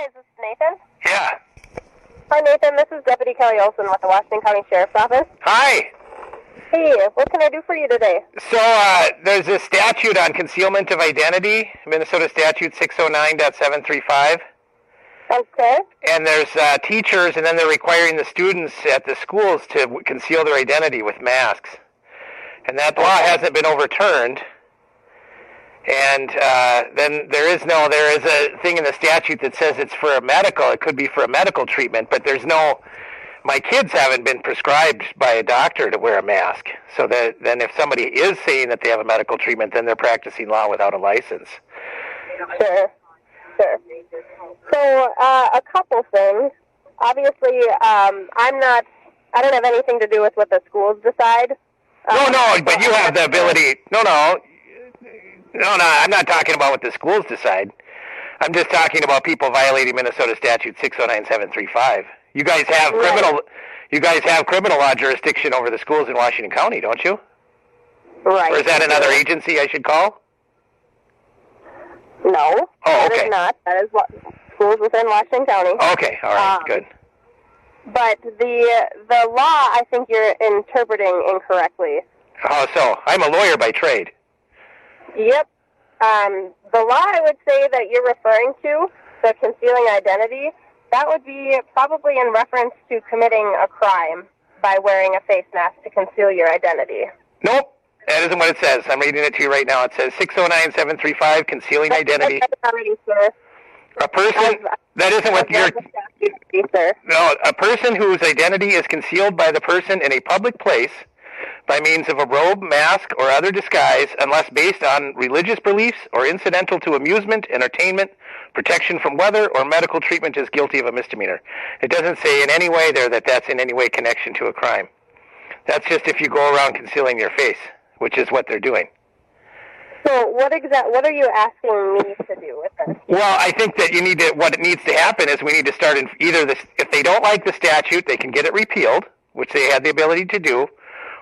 Hi, is this Nathan? Yeah. Hi, Nathan. This is Deputy Kelly Olson with the Washington County Sheriff's Office. Hi. Hey, what can I do for you today? So there's a statute on concealment of identity, Minnesota Statute 609.735. Okay. And there's teachers, and then they're requiring the students at the schools to conceal their identity with masks. And that law hasn't been overturned. And then there is a thing in the statute that says it's for it could be for a medical treatment, but my kids haven't been prescribed by a doctor to wear a mask. So then if somebody is saying that they have a medical treatment, then they're practicing law without a license. Sure. So a couple things. Obviously, I don't have anything to do with what the schools decide. No, but you have the ability. No, I'm not talking about what the schools decide. I'm just talking about people violating Minnesota Statute 609.735. You guys have criminal law jurisdiction over the schools in Washington County, don't you? Right. Or is that another agency I should call? No. Oh, okay. That is not. That is what schools within Washington County. Okay, all right, good. But the law, I think you're interpreting incorrectly. Oh, so I'm a lawyer by trade. Yep. The law I would say that you're referring to, the concealing identity, that would be probably in reference to committing a crime by wearing a face mask to conceal your identity. Nope. That isn't what it says. I'm reading it to you right now. It says 609.735, concealing identity. Already, sir. A person, that isn't what you're... Sir. No, a person whose identity is concealed by the person in a public place by means of a robe, mask, or other disguise, unless based on religious beliefs or incidental to amusement, entertainment, protection from weather, or medical treatment, is guilty of a misdemeanor. It doesn't say in any way there that that's in any way connection to a crime. That's just if you go around concealing your face, which is what they're doing. So what are you asking me to do with this? Well, I think that what needs to happen is we need to start in either this, if they don't like the statute, they can get it repealed, which they had the ability to do,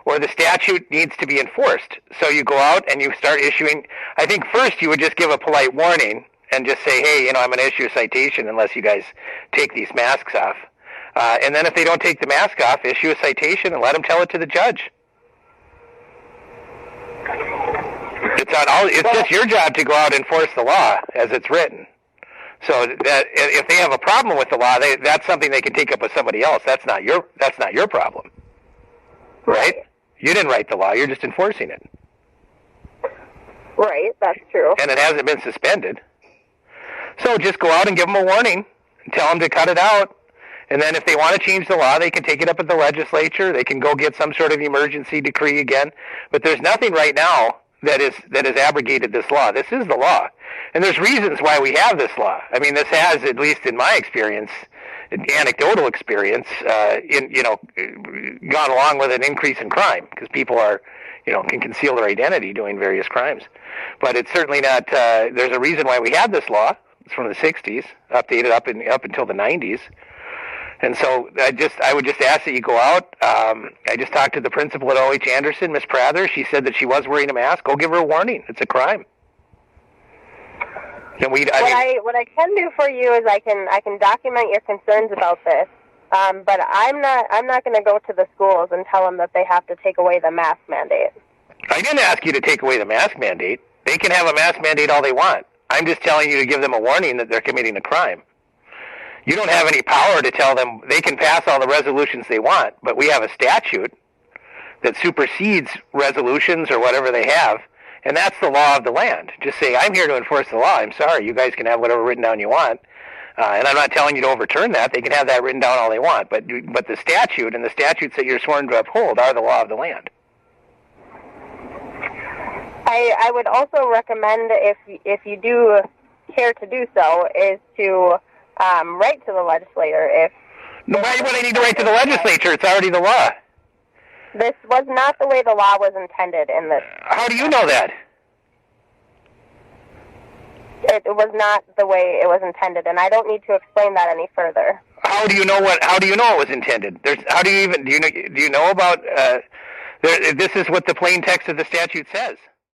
or the statute needs to be enforced. So you go out and you start issuing, I think first you would just give a polite warning and just say, hey, I'm going to issue a citation unless you guys take these masks off. And then if they don't take the mask off, issue a citation and let them tell it to the judge. It's just your job to go out and enforce the law as it's written. So that if they have a problem with the law, that's something they can take up with somebody else. That's not your problem, right? You didn't write the law; you're just enforcing it. Right, that's true. And it hasn't been suspended. So just go out and give them a warning, and tell them to cut it out. And then if they want to change the law, they can take it up at the legislature. They can go get some sort of emergency decree again. But there's nothing right now that has abrogated this law. This is the law. And there's reasons why we have this law. I mean, this has, at least in my experience, anecdotal experience, gone along with an increase in crime because people can conceal their identity doing various crimes. But it's certainly not, there's a reason why we have this law. It's from the 60s, updated up until the 90s. And so I would just ask that you go out. I just talked to the principal at O.H. Anderson, Miss Prather. She said that she was wearing a mask. Go give her a warning. It's a crime. What I can do for you is I can document your concerns about this. But I'm not going to go to the schools and tell them that they have to take away the mask mandate. I didn't ask you to take away the mask mandate. They can have a mask mandate all they want. I'm just telling you to give them a warning that they're committing a crime. You don't have any power to tell them they can pass all the resolutions they want, but we have a statute that supersedes resolutions or whatever they have, and that's the law of the land. Just say, I'm here to enforce the law. I'm sorry, you guys can have whatever written down you want, and I'm not telling you to overturn that. They can have that written down all they want, but the statute and the statutes that you're sworn to uphold are the law of the land. I would also recommend, if you do care to do so, is to write to the legislator. Why would I need to write to the legislature? It's already the law. This was not the way the law was intended in this. How do you know that? It was not the way it was intended, and I don't need to explain that any further. How do you know it was intended? Do you know about? This is what the plain text of the statute says.